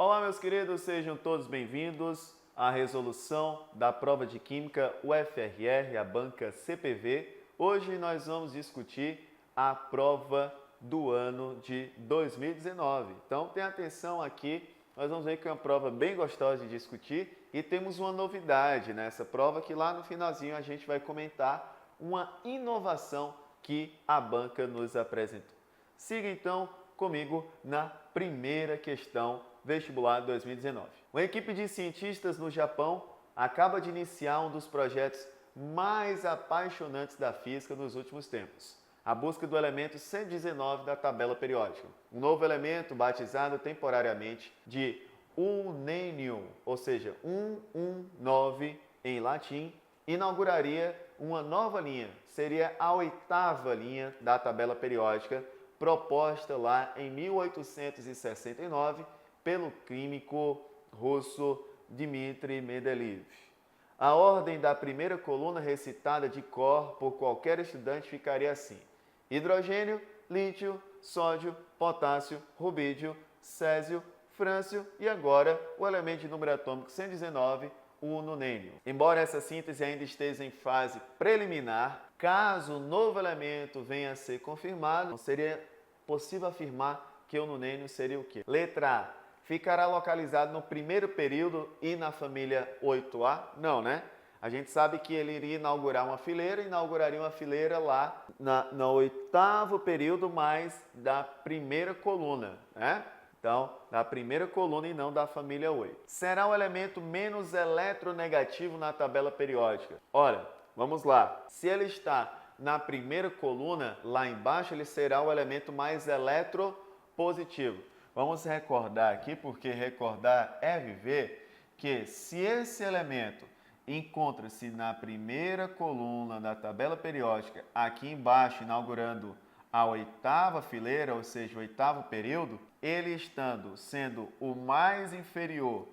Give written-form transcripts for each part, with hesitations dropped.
Olá, meus queridos, sejam todos bem-vindos à resolução da prova de Química UFRR, a banca CPV. Hoje nós vamos discutir a prova do ano de 2019. Então, tenha atenção aqui, nós vamos ver que é uma prova bem gostosa de discutir e temos uma novidade nessa prova que lá no finalzinho a gente vai comentar uma inovação que a banca nos apresentou. Siga então comigo na primeira questão vestibular 2019. Uma equipe de cientistas no Japão acaba de iniciar um dos projetos mais apaixonantes da física nos últimos tempos, a busca do elemento 119 da tabela periódica. Um novo elemento batizado temporariamente de unênio, ou seja, 119 em latim, inauguraria uma nova linha, seria a oitava linha da tabela periódica, proposta lá em 1869 pelo químico russo Dmitry Mendeleev. A ordem da primeira coluna recitada de cor por qualquer estudante ficaria assim: hidrogênio, lítio, sódio, potássio, rubídio, césio, frâncio e agora o elemento de número atômico 119, o unânio. Embora essa síntese ainda esteja em fase preliminar, caso o novo elemento venha a ser confirmado, seria possível afirmar que o unânio seria o quê? Letra A. Ficará localizado no primeiro período e na família 8A? Não, né? A gente sabe que ele iria inaugurar uma fileira, inauguraria uma fileira lá no oitavo período, mais da primeira coluna, né? Então, da primeira coluna e não da família 8. Será o elemento menos eletronegativo na tabela periódica? Olha, vamos lá. Se ele está na primeira coluna, lá embaixo, ele será o elemento mais eletropositivo. Vamos recordar aqui, porque recordar é viver, que se esse elemento encontra-se na primeira coluna da tabela periódica, aqui embaixo, inaugurando a oitava fileira, ou seja, o oitavo período, ele sendo o mais inferior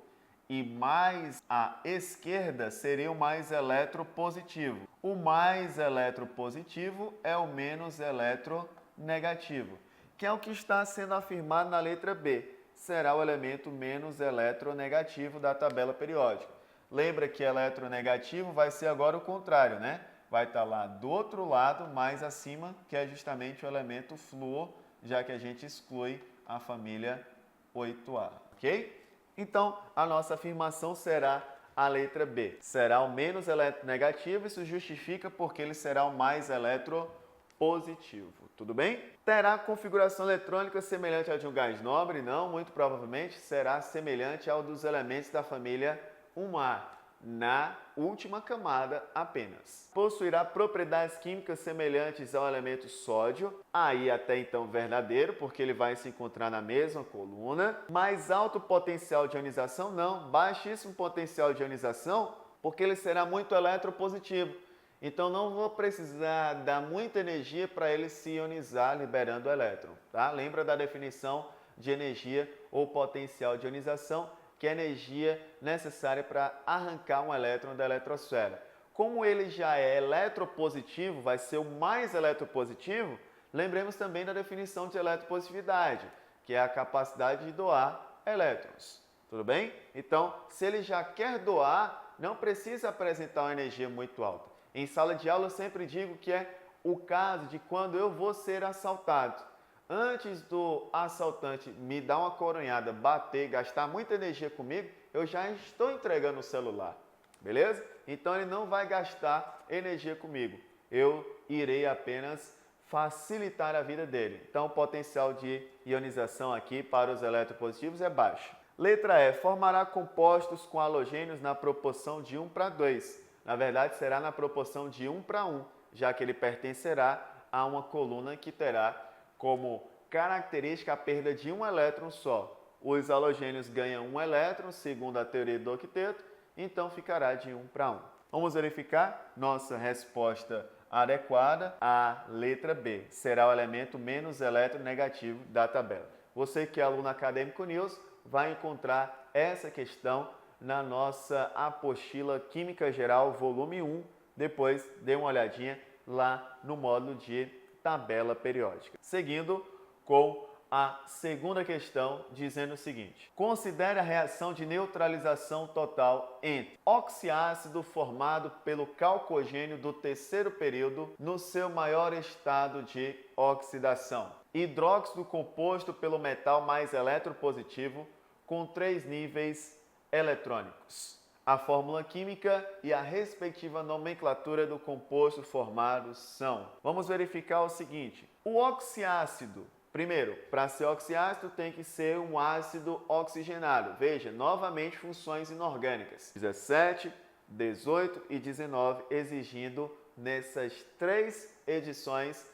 e mais à esquerda, seria o mais eletropositivo. O mais eletropositivo é o menos eletronegativo, que é o que está sendo afirmado na letra B. Será o elemento menos eletronegativo da tabela periódica. Lembra que eletronegativo vai ser agora o contrário, né? Vai estar lá do outro lado, mais acima, que é justamente o elemento flúor, já que a gente exclui a família 8A, ok? Então, a nossa afirmação será a letra B. Será o menos eletronegativo, isso justifica porque ele será o mais eletropositivo. Tudo bem? Terá configuração eletrônica semelhante à de um gás nobre? Não, muito provavelmente será semelhante ao dos elementos da família 1A, na última camada apenas. Possuirá propriedades químicas semelhantes ao elemento sódio, aí até então verdadeiro, porque ele vai se encontrar na mesma coluna. Mais alto potencial de ionização? Não, baixíssimo potencial de ionização, porque ele será muito eletropositivo. Então não vou precisar dar muita energia para ele se ionizar, liberando o elétron. Tá? Lembra da definição de energia ou potencial de ionização, que é a energia necessária para arrancar um elétron da eletrosfera. Como ele já é eletropositivo, vai ser o mais eletropositivo, lembremos também da definição de eletropositividade, que é a capacidade de doar elétrons. Tudo bem? Então, se ele já quer doar, não precisa apresentar uma energia muito alta. Em sala de aula eu sempre digo que é o caso de quando eu vou ser assaltado. Antes do assaltante me dar uma coronhada, bater, gastar muita energia comigo, eu já estou entregando o celular, beleza? Então ele não vai gastar energia comigo, eu irei apenas facilitar a vida dele. Então o potencial de ionização aqui para os eletropositivos é baixo. Letra E, formará compostos com halogênios na proporção de 1 para 2. Na verdade será na proporção de 1 para 1, já que ele pertencerá a uma coluna que terá como característica a perda de um elétron só. Os halogênios ganham um elétron, segundo a teoria do octeto, então ficará de 1 para 1. Vamos verificar nossa resposta adequada, a letra B. Será o elemento menos eletronegativo da tabela. Você que é aluno Acadêmico News vai encontrar essa questão na nossa apostila Química Geral, volume 1. Depois dê uma olhadinha lá no módulo de tabela periódica. Seguindo com a segunda questão, dizendo o seguinte: considere a reação de neutralização total entre oxiácido formado pelo calcogênio do terceiro período no seu maior estado de oxidação, hidróxido composto pelo metal mais eletropositivo com 3 níveis eletrônicos. A fórmula química e a respectiva nomenclatura do composto formado são. Vamos verificar o seguinte: o oxiácido, primeiro, para ser oxiácido tem que ser um ácido oxigenado. Veja, novamente funções inorgânicas. 17, 18 e 19 exigindo nessas 3 edições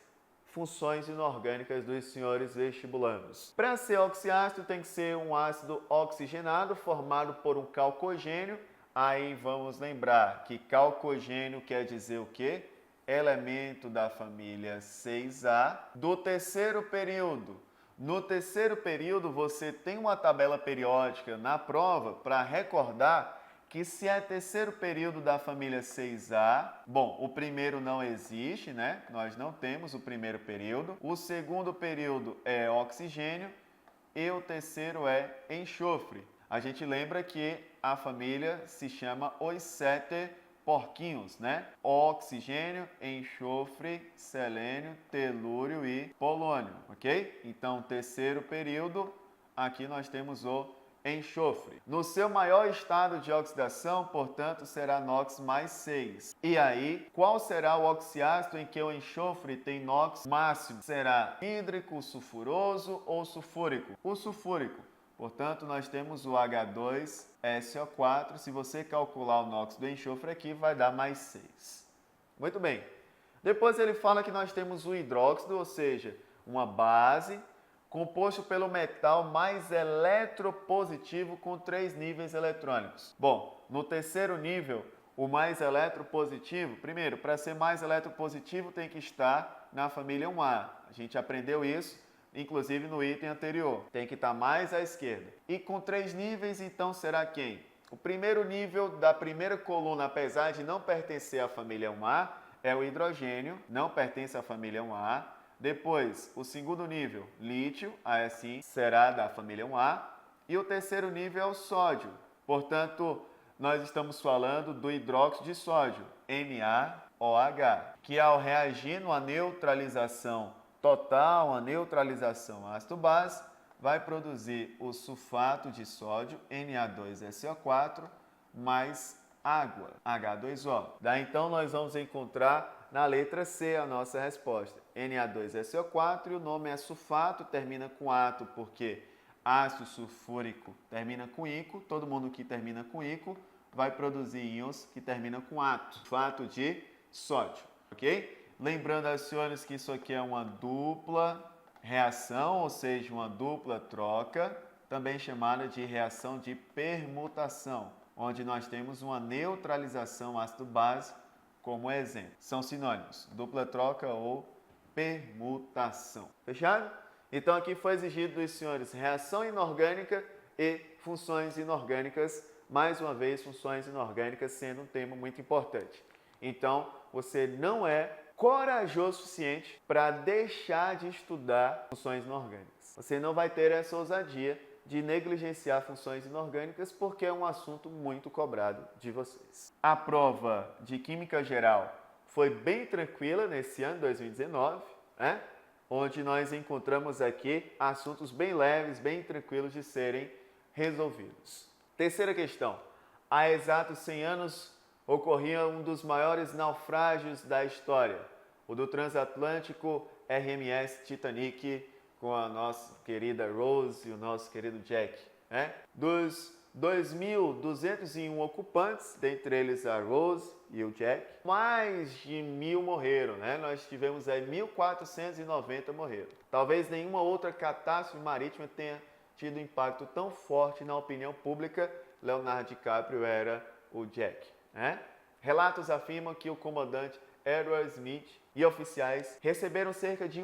funções inorgânicas dos senhores vestibulandos. Para ser oxiácido tem que ser um ácido oxigenado formado por um calcogênio. Aí vamos lembrar que calcogênio quer dizer o quê? Elemento da família 6A do terceiro período. No terceiro período você tem uma tabela periódica na prova para recordar que se é terceiro período da família 6A, bom, o primeiro não existe, né? Nós não temos o primeiro período. O segundo período é oxigênio e o terceiro é enxofre. A gente lembra que a família se chama os 7 porquinhos, né? Oxigênio, enxofre, selênio, telúrio e polônio, ok? Então, terceiro período, aqui nós temos o enxofre. No seu maior estado de oxidação, portanto, será NOx mais 6. E aí, qual será o oxiácido em que o enxofre tem NOx máximo? Será hídrico, sulfuroso ou sulfúrico? O sulfúrico. Portanto, nós temos o H2SO4. Se você calcular o NOx do enxofre aqui, vai dar mais 6. Muito bem. Depois ele fala que nós temos o hidróxido, ou seja, uma base composto pelo metal mais eletropositivo com 3 níveis eletrônicos. Bom, no terceiro nível, o mais eletropositivo, primeiro, para ser mais eletropositivo tem que estar na família 1A. A gente aprendeu isso, inclusive no item anterior. Tem que estar mais à esquerda. E com 3 níveis, então, será quem? O primeiro nível da primeira coluna, apesar de não pertencer à família 1A, é o hidrogênio, não pertence à família 1A. Depois, o segundo nível, lítio, aí assim, será da família 1A. E o terceiro nível é o sódio. Portanto, nós estamos falando do hidróxido de sódio, NaOH, que ao reagir numa neutralização total, a neutralização ácido-base, vai produzir o sulfato de sódio, Na2SO4, mais água, H2O. Daí então nós vamos encontrar na letra C a nossa resposta, Na2SO4, e o nome é sulfato, termina com ato porque ácido sulfúrico termina com ico, todo mundo que termina com ico vai produzir íons que terminam com ato, sulfato de sódio, ok? Lembrando aos senhores que isso aqui é uma dupla reação, ou seja, uma dupla troca, também chamada de reação de permutação, onde nós temos uma neutralização ácido-base como exemplo. São sinônimos, dupla troca ou permutação. Fechado? Então aqui foi exigido dos senhores reação inorgânica e funções inorgânicas, mais uma vez funções inorgânicas sendo um tema muito importante. Então você não é corajoso o suficiente para deixar de estudar funções inorgânicas. Você não vai ter essa ousadia de negligenciar funções inorgânicas porque é um assunto muito cobrado de vocês. A prova de Química Geral foi bem tranquila nesse ano, 2019, né? Onde nós encontramos aqui assuntos bem leves, bem tranquilos de serem resolvidos. Terceira questão. Há exatos 100 anos ocorria um dos maiores naufrágios da história, o do transatlântico RMS Titanic, com a nossa querida Rose e o nosso querido Jack. Né? Dos 2.201 ocupantes, dentre eles a Rose e o Jack, mais de 1.000 morreram. Né? Nós tivemos aí 1.490 morreram. Talvez nenhuma outra catástrofe marítima tenha tido impacto tão forte na opinião pública. Leonardo DiCaprio era o Jack. Né? Relatos afirmam que o comandante Edward Smith e oficiais receberam cerca de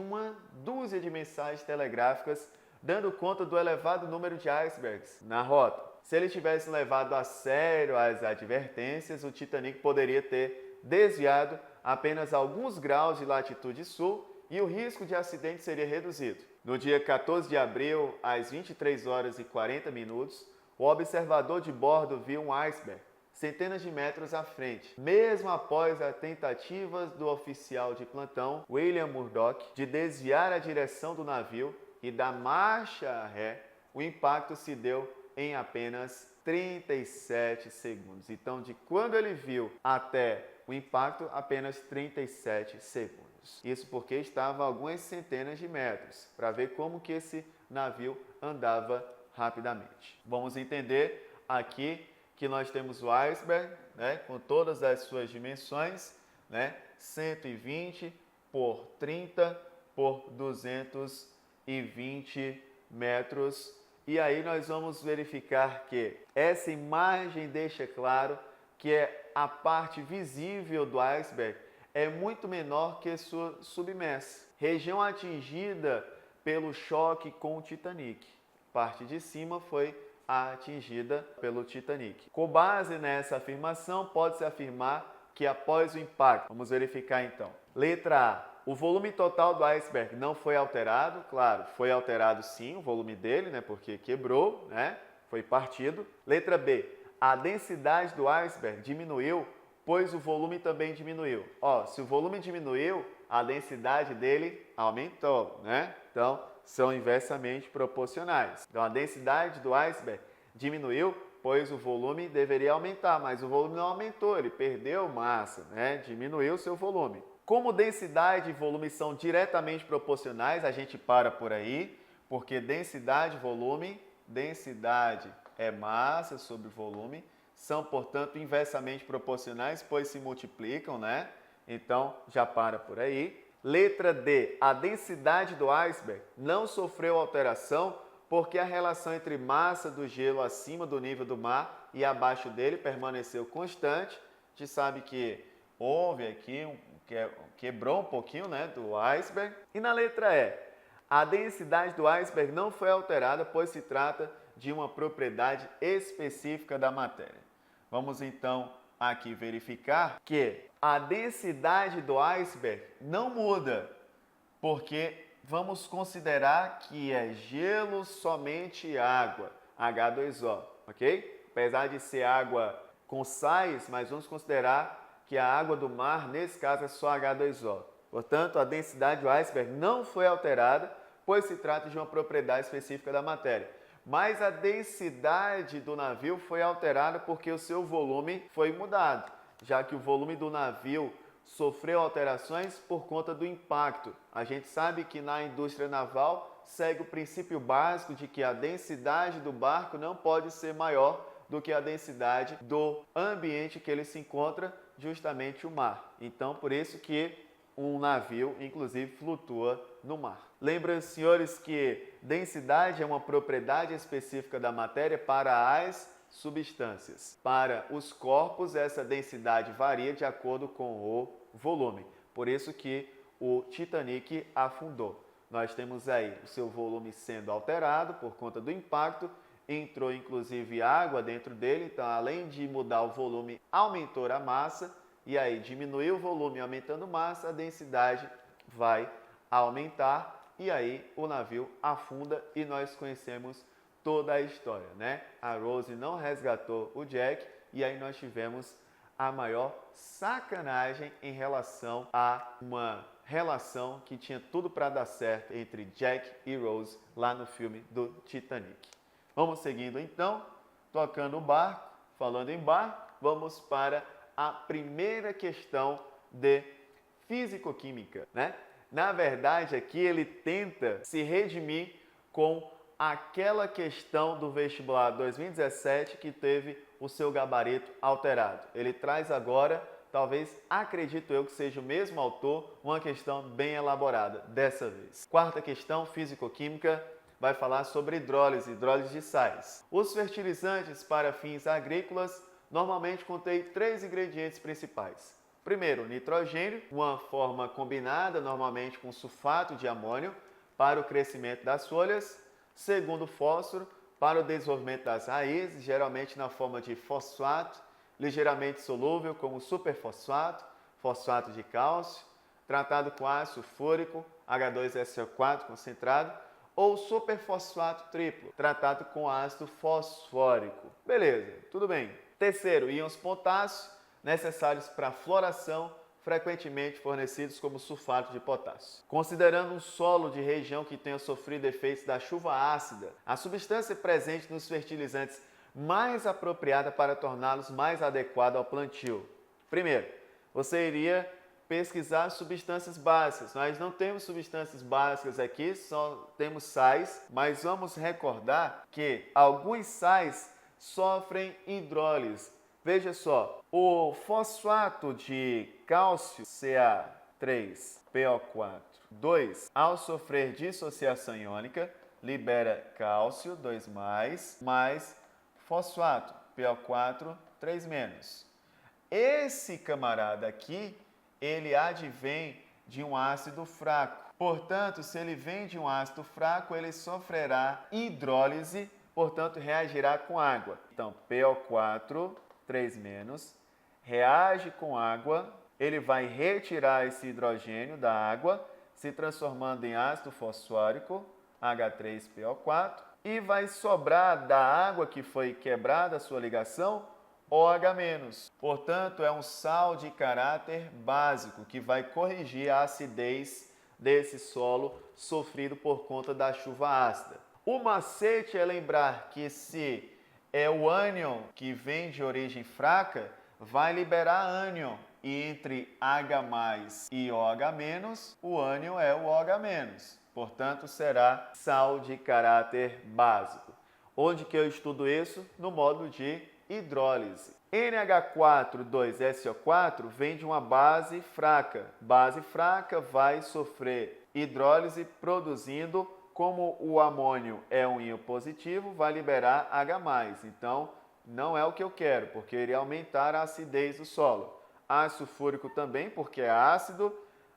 12 de mensagens telegráficas dando conta do elevado número de icebergs na rota. Se eles tivessem levado a sério as advertências, o Titanic poderia ter desviado apenas alguns graus de latitude sul e o risco de acidente seria reduzido. No dia 14 de abril, às 23 horas e 40 minutos, o observador de bordo viu um iceberg centenas de metros à frente, mesmo após as tentativas do oficial de plantão, William Murdoch, de desviar a direção do navio e dar marcha ré. O impacto se deu em apenas 37 segundos. Então, de quando ele viu até o impacto, apenas 37 segundos. Isso porque estava a algumas centenas de metros, para ver como que esse navio andava rapidamente. Vamos entender aqui que nós temos o iceberg, né, com todas as suas dimensões, né, 120 por 30 por 220 metros. E aí nós vamos verificar que essa imagem deixa claro que a parte visível do iceberg é muito menor que sua submersa, região atingida pelo choque com o Titanic. Parte de cima foi atingida pelo Titanic. Com base nessa afirmação, pode-se afirmar que após o impacto, vamos verificar então. Letra A. O volume total do iceberg não foi alterado. Claro, foi alterado sim o volume dele, né, porque quebrou, né, foi partido. Letra B. A densidade do iceberg diminuiu, pois o volume também diminuiu. Se o volume diminuiu, a densidade dele aumentou, né? Então, são inversamente proporcionais. Então, a densidade do iceberg diminuiu, pois o volume deveria aumentar, mas o volume não aumentou, ele perdeu massa, né? Diminuiu o seu volume. Como densidade e volume são diretamente proporcionais, a gente para por aí, porque densidade e volume, densidade é massa sobre volume, são, portanto, inversamente proporcionais, pois se multiplicam, né? Então, já para por aí. Letra D. A densidade do iceberg não sofreu alteração porque a relação entre massa do gelo acima do nível do mar e abaixo dele permaneceu constante. A gente sabe que houve aqui, quebrou um pouquinho, né, do iceberg. E na letra E. A densidade do iceberg não foi alterada, pois se trata de uma propriedade específica da matéria. Vamos então aqui verificar que a densidade do iceberg não muda, porque vamos considerar que é gelo somente água, H2O, ok? Apesar de ser água com sais, mas vamos considerar que a água do mar, nesse caso, é só H2O. Portanto, a densidade do iceberg não foi alterada, pois se trata de uma propriedade específica da matéria. Mas a densidade do navio foi alterada porque o seu volume foi mudado, já que o volume do navio sofreu alterações por conta do impacto. A gente sabe que na indústria naval segue o princípio básico de que a densidade do barco não pode ser maior do que a densidade do ambiente que ele se encontra, justamente o mar. Então, por isso que um navio, inclusive, flutua no mar. Lembram, senhores, que densidade é uma propriedade específica da matéria para as substâncias. Para os corpos, essa densidade varia de acordo com o volume. Por isso que o Titanic afundou. Nós temos aí o seu volume sendo alterado por conta do impacto, entrou inclusive água dentro dele, então além de mudar o volume, aumentou a massa, e aí diminuiu o volume aumentando massa, a densidade vai aumentar, e aí o navio afunda e nós conhecemos toda a história, né? A Rose não resgatou o Jack e aí nós tivemos a maior sacanagem em relação a uma relação que tinha tudo para dar certo entre Jack e Rose lá no filme do Titanic. Vamos seguindo então, tocando o barco, falando em barco, vamos para a primeira questão de físico-química, né? Na verdade, aqui ele tenta se redimir com aquela questão do vestibular 2017 que teve o seu gabarito alterado. Ele traz agora, talvez, acredito eu que seja o mesmo autor, uma questão bem elaborada dessa vez. Quarta questão, físico-química, vai falar sobre hidrólise de sais. Os fertilizantes para fins agrícolas normalmente contêm 3 ingredientes principais. Primeiro, nitrogênio, uma forma combinada, normalmente com sulfato de amônio, para o crescimento das folhas. Segundo, fósforo, para o desenvolvimento das raízes, geralmente na forma de fosfato, ligeiramente solúvel, como superfosfato, fosfato de cálcio. tratado com ácido sulfúrico, H2SO4 concentrado, ou superfosfato triplo, tratado com ácido fosfórico. Beleza, tudo bem. Terceiro, íons potássio, necessários para a floração, frequentemente fornecidos como sulfato de potássio. Considerando um solo de região que tenha sofrido efeitos da chuva ácida, a substância presente nos fertilizantes mais apropriada para torná-los mais adequados ao plantio. Primeiro, você iria pesquisar substâncias básicas. Nós não temos substâncias básicas aqui, só temos sais, mas vamos recordar que alguns sais sofrem hidrólise. Veja só, o fosfato de cálcio Ca3PO4, ao sofrer dissociação iônica, libera cálcio 2+, mais fosfato PO4 3-. Esse camarada aqui, ele advém de um ácido fraco. Portanto, se ele vem de um ácido fraco, ele sofrerá hidrólise, portanto, reagirá com água. Então, PO4 3-, reage com água, ele vai retirar esse hidrogênio da água, se transformando em ácido fosfórico, H3PO4, e vai sobrar da água que foi quebrada a sua ligação, OH-. Portanto, é um sal de caráter básico que vai corrigir a acidez desse solo sofrido por conta da chuva ácida. O macete é lembrar que se é o ânion que vem de origem fraca, vai liberar ânion. E entre H+ e OH-, o ânion é o OH-. Portanto, será sal de caráter básico. Onde que eu estudo isso? No módulo de hidrólise. NH4,2SO4 vem de uma base fraca. Base fraca vai sofrer hidrólise produzindo, como o amônio é um íon positivo, vai liberar H+. Então, não é o que eu quero, porque iria aumentar a acidez do solo. Ácido sulfúrico também, porque é ácido.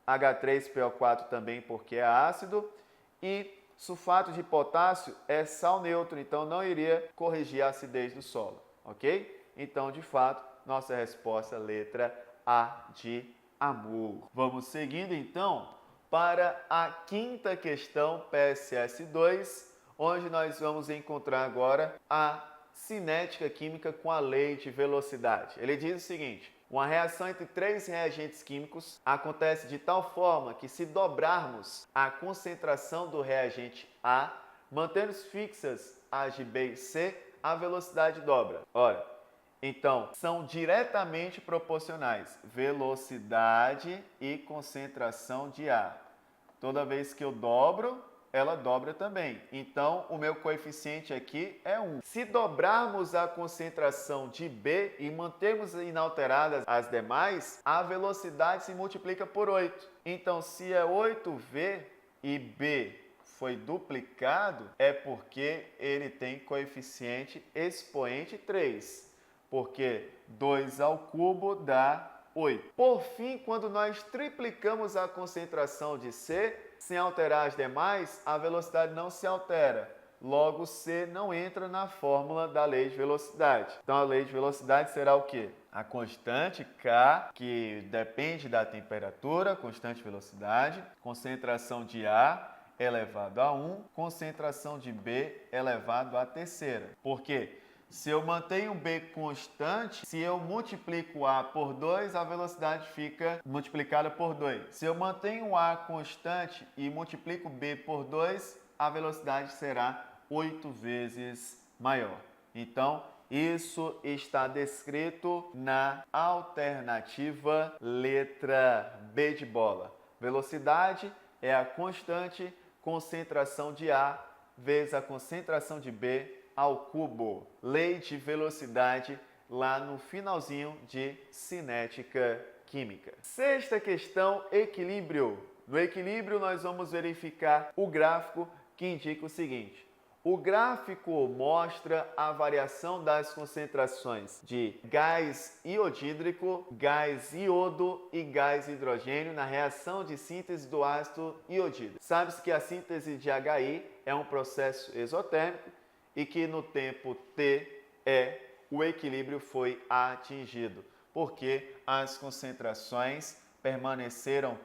H3PO4 também, porque é ácido. E sulfato de potássio é sal neutro, então não iria corrigir a acidez do solo, ok? Então, de fato, nossa resposta é letra A de amor. Vamos seguindo, então, para a quinta questão, PSS2, onde nós vamos encontrar agora a cinética química com a lei de velocidade. Ele diz o seguinte: uma reação entre três reagentes químicos acontece de tal forma que, se dobrarmos a concentração do reagente A, mantendo fixas A de B e C, a velocidade dobra. Ora, então, são diretamente proporcionais, velocidade e concentração de A. Toda vez que eu dobro, ela dobra também. Então, o meu coeficiente aqui é 1. Se dobrarmos a concentração de B e mantermos inalteradas as demais, a velocidade se multiplica por 8. Então, se é 8V e B foi duplicado, é porque ele tem coeficiente expoente 3. Porque 2 ao cubo dá 8. Por fim, quando nós triplicamos a concentração de C, sem alterar as demais, a velocidade não se altera. Logo, C não entra na fórmula da lei de velocidade. Então, a lei de velocidade será o quê? A constante K, que depende da temperatura, constante velocidade, concentração de A elevado a 1, concentração de B elevado à terceira. Por quê? Se eu mantenho B constante, se eu multiplico A por 2, a velocidade fica multiplicada por 2. Se eu mantenho A constante e multiplico B por 2, a velocidade será 8 vezes maior. Então, isso está descrito na alternativa letra B de bola. Velocidade é a constante concentração de A vezes a concentração de B ao cubo. Lei de velocidade lá no finalzinho de cinética química. Sexta questão, equilíbrio. No equilíbrio, nós vamos verificar o gráfico que indica o seguinte: o gráfico mostra a variação das concentrações de gás iodídrico, gás iodo e gás hidrogênio na reação de síntese do ácido iodídrico. Sabe-se que a síntese de HI é um processo exotérmico e que no tempo T o equilíbrio foi atingido, porque as concentrações permaneceram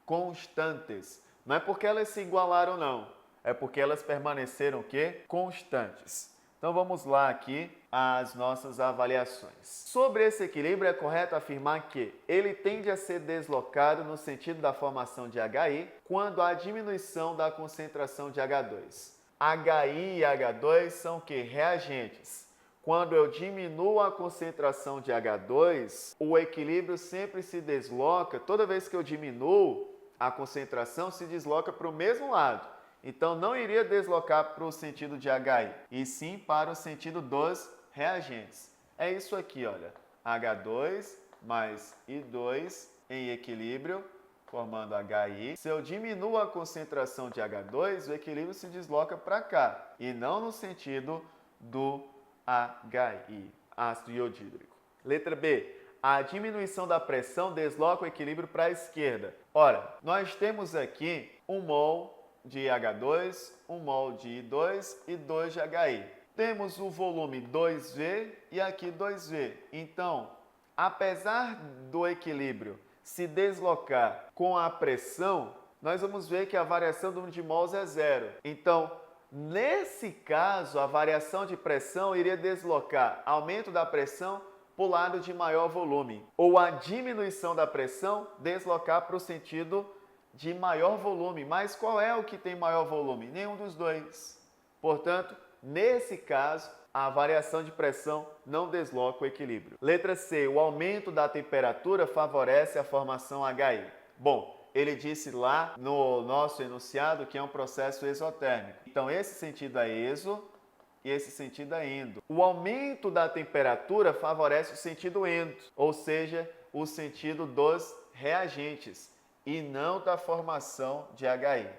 constantes. Não é porque elas se igualaram, não. É porque elas permaneceram o quê? Constantes. Então vamos lá aqui às nossas avaliações. Sobre esse equilíbrio, é correto afirmar que ele tende a ser deslocado no sentido da formação de HI quando há diminuição da concentração de H2. HI e H2 são o quê? Reagentes. Quando eu diminuo a concentração de H2, o equilíbrio sempre se desloca. Toda vez que eu diminuo, a concentração se desloca para o mesmo lado. Então, não iria deslocar para o sentido de HI, e sim para o sentido dos reagentes. É isso aqui, olha. H2 mais I2 em equilíbrio, formando HI. Se eu diminuo a concentração de H2, o equilíbrio se desloca para cá, e não no sentido do HI, ácido iodídrico. Letra B. A diminuição da pressão desloca o equilíbrio para a esquerda. Ora, nós temos aqui 1 mol de H2, 1 mol de I2 e 2 de HI. Temos o volume 2V e aqui 2V. Então, apesar do equilíbrio se deslocar com a pressão, nós vamos ver que a variação do número de mols é zero. Então, nesse caso, a variação de pressão iria deslocar aumento da pressão para o lado de maior volume, ou a diminuição da pressão deslocar para o sentido de maior volume. Mas qual é o que tem maior volume? Nenhum dos dois. Portanto, nesse caso, a variação de pressão não desloca o equilíbrio. Letra C. O aumento da temperatura favorece a formação HI. Bom, ele disse lá no nosso enunciado que é um processo exotérmico. Então, esse sentido é exo e esse sentido é endo. O aumento da temperatura favorece o sentido endo, ou seja, o sentido dos reagentes, e não da formação de HI,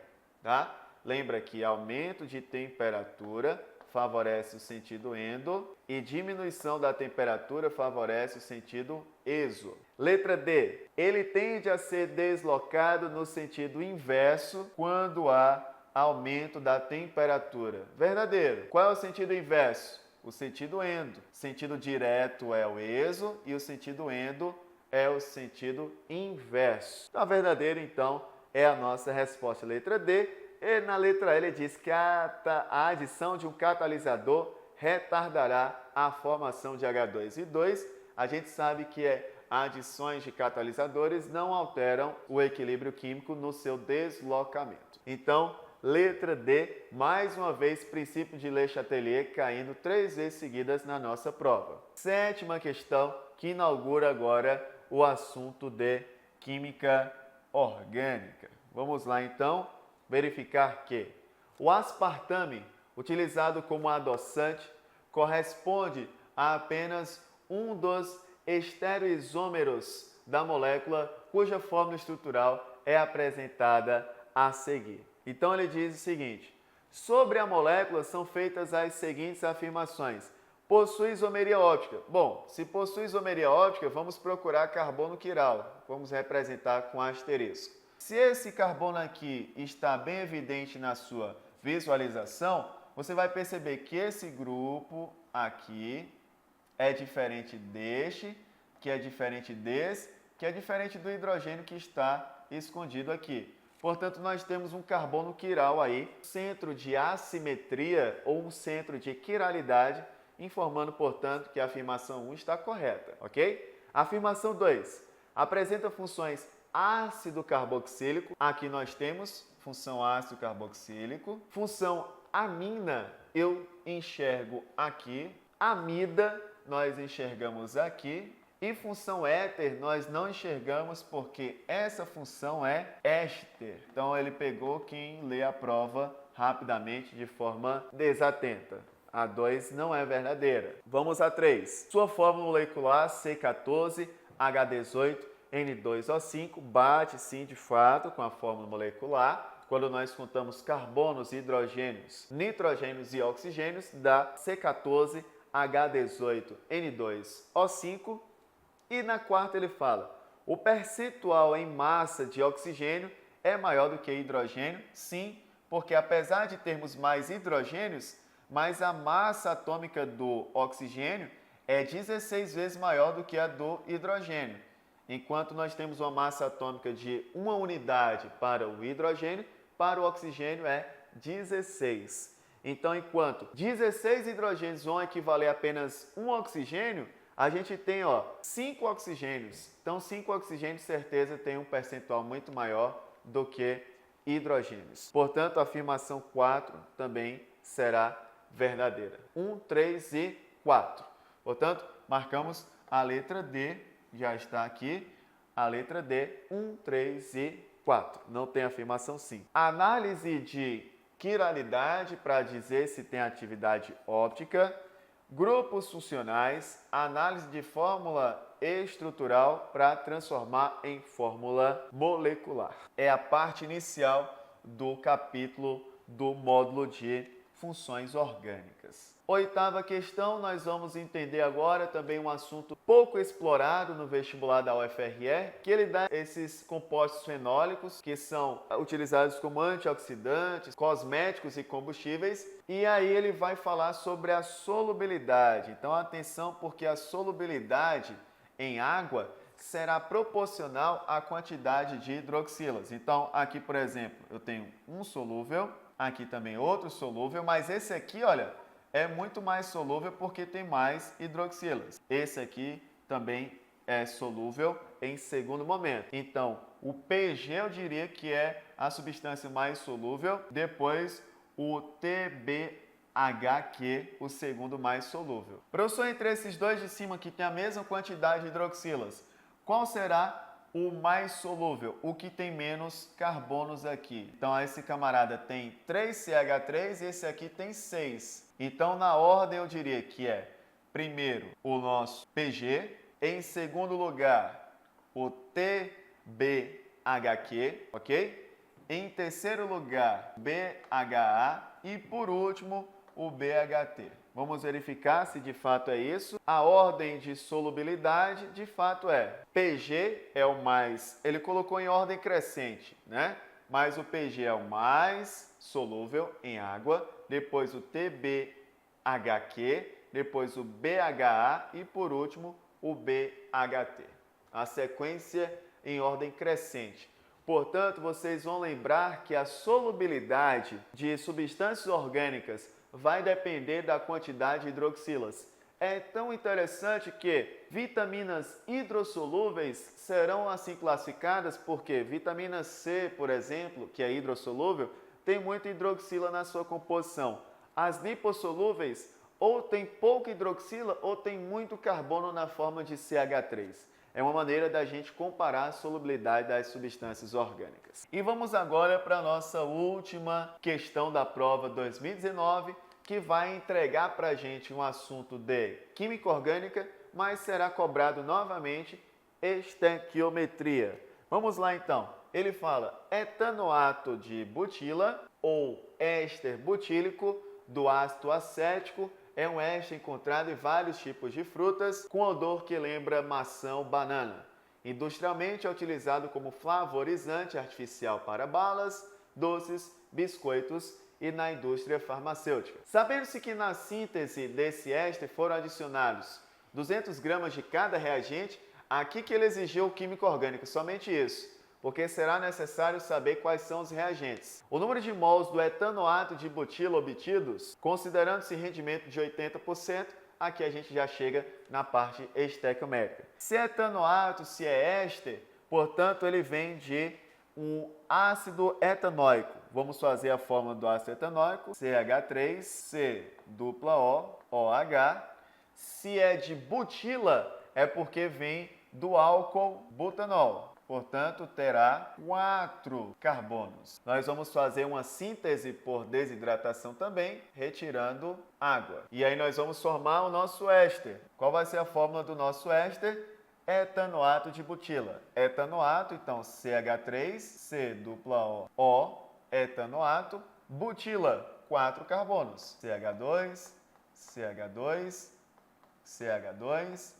tá? Lembra que aumento de temperatura favorece o sentido endo e diminuição da temperatura favorece o sentido exo. Letra D. Ele tende a ser deslocado no sentido inverso quando há aumento da temperatura. Verdadeiro. Qual é o sentido inverso? O sentido endo. Sentido direto é o exo e o sentido endo é o sentido inverso. Então, a verdadeira, então, é a nossa resposta. Letra D. E na letra E ele diz que a adição de um catalisador retardará a formação de H2 e 2. A gente sabe que adições de catalisadores não alteram o equilíbrio químico no seu deslocamento. Então, letra D, mais uma vez, princípio de Le Chatelier caindo 3 vezes seguidas na nossa prova. Sétima questão, que inaugura agora o assunto de química orgânica. Vamos lá, então, verificar que o aspartame, utilizado como adoçante, corresponde a apenas um dos estereoisômeros da molécula cuja fórmula estrutural é apresentada a seguir. Então ele diz o seguinte: sobre a molécula são feitas as seguintes afirmações. Possui isomeria óptica. Bom, se possui isomeria óptica, vamos procurar carbono quiral. Vamos representar com asterisco. Se esse carbono aqui está bem evidente na sua visualização, você vai perceber que esse grupo aqui é diferente deste, que é diferente desse, que é diferente do hidrogênio que está escondido aqui. Portanto, nós temos um carbono quiral aí, centro de assimetria ou um centro de quiralidade, informando, portanto, que a afirmação 1 está correta, ok? Afirmação 2. Apresenta funções ácido carboxílico. Aqui nós temos função ácido carboxílico. Função amina, eu enxergo aqui. Amida, nós enxergamos aqui. E função éter, nós não enxergamos porque essa função é éster. Então, ele pegou quem lê a prova rapidamente de forma desatenta. A 2 não é verdadeira. Vamos a 3. Sua fórmula molecular C14H18N2O5 bate sim de fato com a fórmula molecular. Quando nós contamos carbonos, hidrogênios, nitrogênios e oxigênios, dá C14H18N2O5. E na quarta ele fala, o percentual em massa de oxigênio é maior do que hidrogênio? Sim, porque apesar de termos mais hidrogênios, mas a massa atômica do oxigênio é 16 vezes maior do que a do hidrogênio. enquanto nós temos uma massa atômica de 1 unidade para o hidrogênio, para o oxigênio é 16. Então, enquanto 16 hidrogênios vão equivaler a apenas 1 oxigênio, a gente tem 5 oxigênios. Então, 5 oxigênios, certeza, tem um percentual muito maior do que hidrogênios. Portanto, a afirmação 4 também será verdadeira. 1, 3 e 4. Portanto, marcamos a letra D, já está aqui, a letra D, 1, 3 e 4. Não tem afirmação sim. Análise de quiralidade para dizer se tem atividade óptica, grupos funcionais, análise de fórmula estrutural para transformar em fórmula molecular. É a parte inicial do capítulo do módulo de funções orgânicas. Oitava questão, nós vamos entender agora também um assunto pouco explorado no vestibular da UFRR, que ele dá esses compostos fenólicos que são utilizados como antioxidantes, cosméticos e combustíveis, e aí ele vai falar sobre a solubilidade. Então atenção, porque a solubilidade em água será proporcional à quantidade de hidroxilas. Então aqui, por exemplo, eu tenho um solúvel, aqui também outro solúvel, mas esse aqui, olha, é muito mais solúvel porque tem mais hidroxilas. Esse aqui também é solúvel em segundo momento. Então, o PG eu diria que é a substância mais solúvel, depois o TBHQ, o segundo mais solúvel. Professor, entre esses dois de cima que tem a mesma quantidade de hidroxilas, qual será o mais solúvel, o que tem menos carbonos aqui? Então, esse camarada tem 3CH3 e esse aqui tem 6. Então, na ordem, eu diria que é, primeiro, o nosso PG, em segundo lugar, o TBHQ, ok? Em terceiro lugar, BHA e, por último, o BHT. Vamos verificar se de fato é isso. A ordem de solubilidade, de fato é PG é o mais, ele colocou em ordem crescente, né? Mas o PG é o mais solúvel em água, depois o TBHQ, depois o BHA e por último o BHT. A sequência em ordem crescente. Portanto, vocês vão lembrar que a solubilidade de substâncias orgânicas vai depender da quantidade de hidroxilas. É tão interessante que vitaminas hidrossolúveis serão assim classificadas porque vitamina C, por exemplo, que é hidrossolúvel, tem muita hidroxila na sua composição. As lipossolúveis ou tem pouca hidroxila ou tem muito carbono na forma de CH3. É uma maneira da gente comparar a solubilidade das substâncias orgânicas. E vamos agora para a nossa última questão da prova 2019, que vai entregar para a gente um assunto de química orgânica, mas será cobrado novamente estequiometria. Vamos lá então. Ele fala etanoato de butila ou éster butílico do ácido acético é um éster encontrado em vários tipos de frutas com odor que lembra maçã ou banana. Industrialmente é utilizado como flavorizante artificial para balas, doces, biscoitos e na indústria farmacêutica. Sabendo-se que na síntese desse éster foram adicionados 200 gramas de cada reagente, aqui que ele exigiu química orgânica, somente isso, porque será necessário saber quais são os reagentes. O número de mols do etanoato de butila obtidos, considerando-se rendimento de 80%, aqui a gente já chega na parte estequiométrica. Se é etanoato, se é éster, portanto ele vem de um ácido etanóico. Vamos fazer a fórmula do ácido etanóico, CH3COOH. Se é de butila, é porque vem do álcool butanol. Portanto, terá 4 carbonos. Nós vamos fazer uma síntese por desidratação também, retirando água. E aí nós vamos formar o nosso éster. Qual vai ser a fórmula do nosso éster? Etanoato de butila. Etanoato, então CH3, etanoato, butila, 4 carbonos. CH2, CH2, CH2,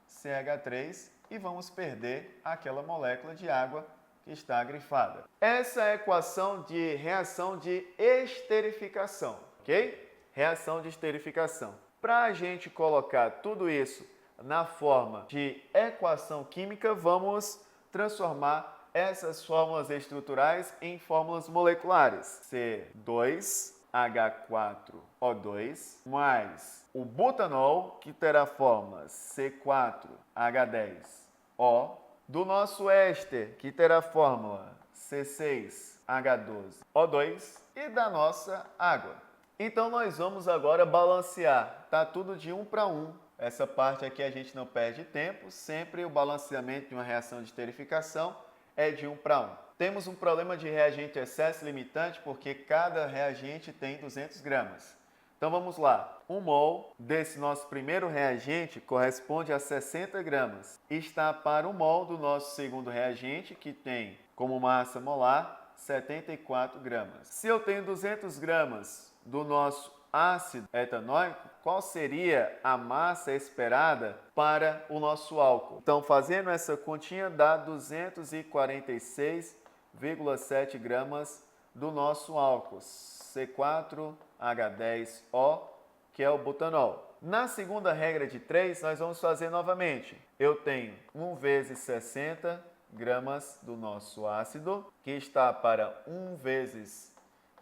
CH3 e vamos perder aquela molécula de água que está grifada. Essa é a equação de reação de esterificação, ok? Reação de esterificação. Para a gente colocar tudo isso na forma de equação química, vamos transformar essas fórmulas estruturais em fórmulas moleculares. C2H4O2 mais o butanol, que terá a fórmula C4H10O, do nosso éster, que terá a fórmula C6H12O2, e da nossa água. Então, nós vamos agora balancear. Tá tudo de 1 para 1. Essa parte aqui a gente não perde tempo. Sempre o balanceamento de uma reação de esterificação é de 1 para 1. Temos um problema de reagente excesso limitante, porque cada reagente tem 200 gramas. Então, vamos lá. 1 mol desse nosso primeiro reagente corresponde a 60 gramas. Está para 1 mol do nosso segundo reagente, que tem como massa molar 74 gramas. Se eu tenho 200 gramas do nosso ácido etanóico, qual seria a massa esperada para o nosso álcool? Então, fazendo essa continha, dá 246,7 gramas do nosso álcool, C4H10O, que é o butanol. Na segunda regra de 3, nós vamos fazer novamente. Eu tenho 1 vezes 60 gramas do nosso ácido, que está para 1 vezes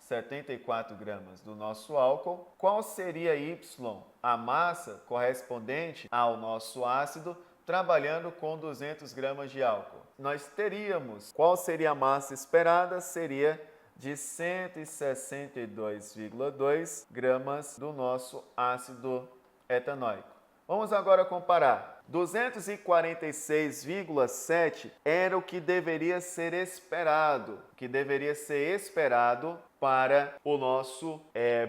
74 gramas do nosso álcool. Qual seria Y? A massa correspondente ao nosso ácido, trabalhando com 200 gramas de álcool. Nós teríamos, qual seria a massa esperada? Seria de 162,2 gramas do nosso ácido etanóico. Vamos agora comparar. 246,7 era o que deveria ser esperado, para o nosso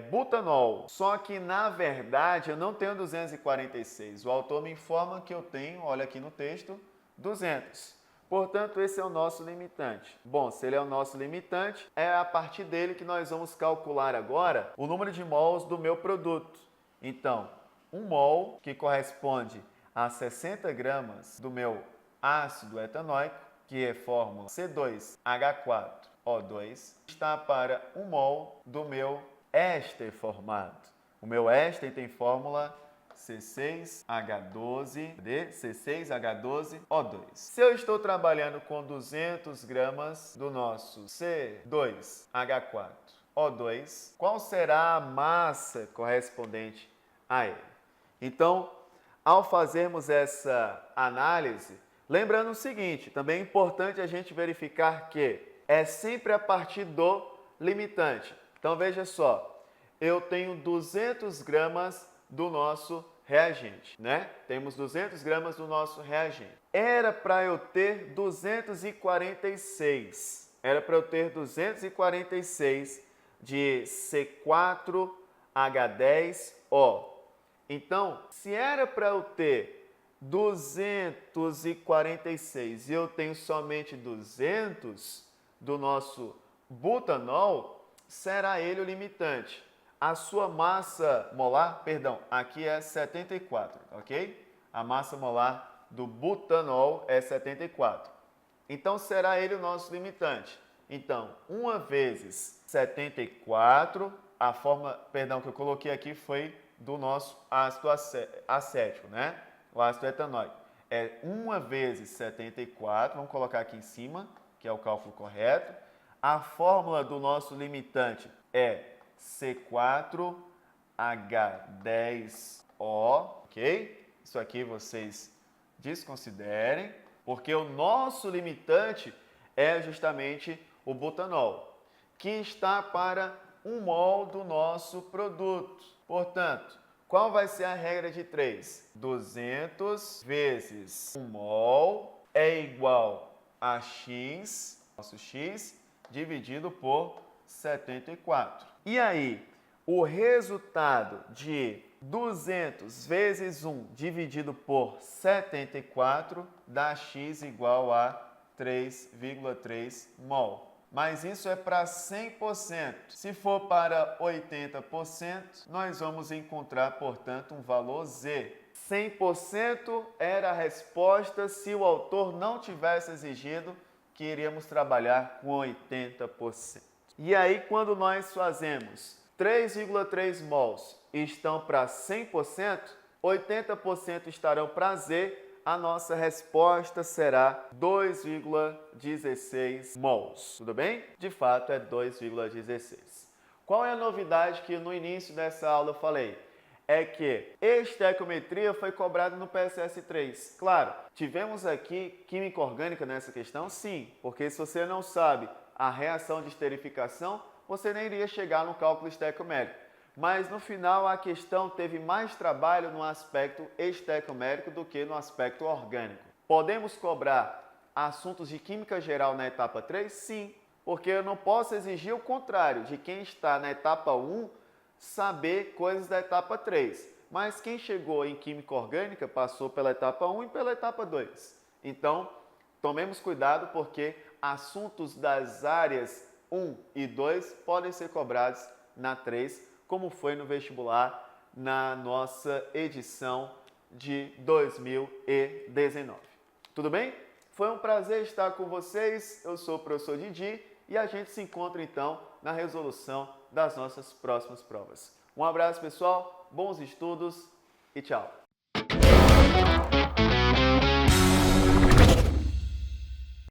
butanol. Só que, na verdade, eu não tenho 246. O autor me informa que eu tenho, olha aqui no texto, 200. Portanto, esse é o nosso limitante. Bom, se ele é o nosso limitante, é a partir dele que nós vamos calcular agora o número de mols do meu produto. Então, 1 mol, que corresponde a 60 gramas do meu ácido etanóico, que é fórmula C2H4O2, está para 1 mol do meu éster formado. O meu éster tem fórmula C6H12O2. Se eu estou trabalhando com 200 gramas do nosso C2H4O2, qual será a massa correspondente a ele? Então, ao fazermos essa análise, lembrando o seguinte, também é importante a gente verificar que é sempre a partir do limitante. Então, veja só, eu tenho 200 gramas do nosso reagente, né? Temos 200 gramas do nosso reagente. Era para eu ter 246. Era para eu ter 246 de C4H10O. Então, se era para eu ter 246 e eu tenho somente 200 do nosso butanol, será ele o limitante. A sua massa molar, aqui é 74, ok? A massa molar do butanol é 74. Então, será ele o nosso limitante. Então, 1 vezes 74, a forma, que eu coloquei aqui foi do nosso ácido acético, né? O ácido etanóico. É 1 vezes 74, vamos colocar aqui em cima, que é o cálculo correto. A fórmula do nosso limitante é C4H10O, ok? Isso aqui vocês desconsiderem, porque o nosso limitante é justamente o butanol, que está para 1 mol do nosso produto. Portanto, qual vai ser a regra de 3? 200 vezes 1 mol é igual a X, nosso X, dividido por 74. E aí, o resultado de 200 vezes 1 dividido por 74 dá X igual a 3,3 mol. Mas isso é para 100%. Se for para 80%, nós vamos encontrar, portanto, um valor Z. 100% era a resposta se o autor não tivesse exigido que iríamos trabalhar com 80%. E aí, quando nós fazemos 3,3 mols estão para 100%, 80% estarão para Z, a nossa resposta será 2,16 mols. Tudo bem? De fato, é 2,16. Qual é a novidade que no início dessa aula eu falei? É que estequiometria foi cobrada no PSS 3. Claro, tivemos aqui química orgânica nessa questão? Sim, porque se você não sabe a reação de esterificação, você nem iria chegar no cálculo estequiométrico. Mas no final a questão teve mais trabalho no aspecto estequiométrico do que no aspecto orgânico. Podemos cobrar assuntos de química geral na etapa 3? Sim, porque eu não posso exigir o contrário, de quem está na etapa 1 saber coisas da etapa 3. Mas quem chegou em química orgânica passou pela etapa 1 e pela etapa 2. Então, tomemos cuidado porque assuntos das áreas 1 e 2 podem ser cobrados na 3, como foi no vestibular na nossa edição de 2019. Tudo bem? Foi um prazer estar com vocês. Eu sou o professor Didi e a gente se encontra então na resolução das nossas próximas provas. Um abraço, pessoal, bons estudos e tchau!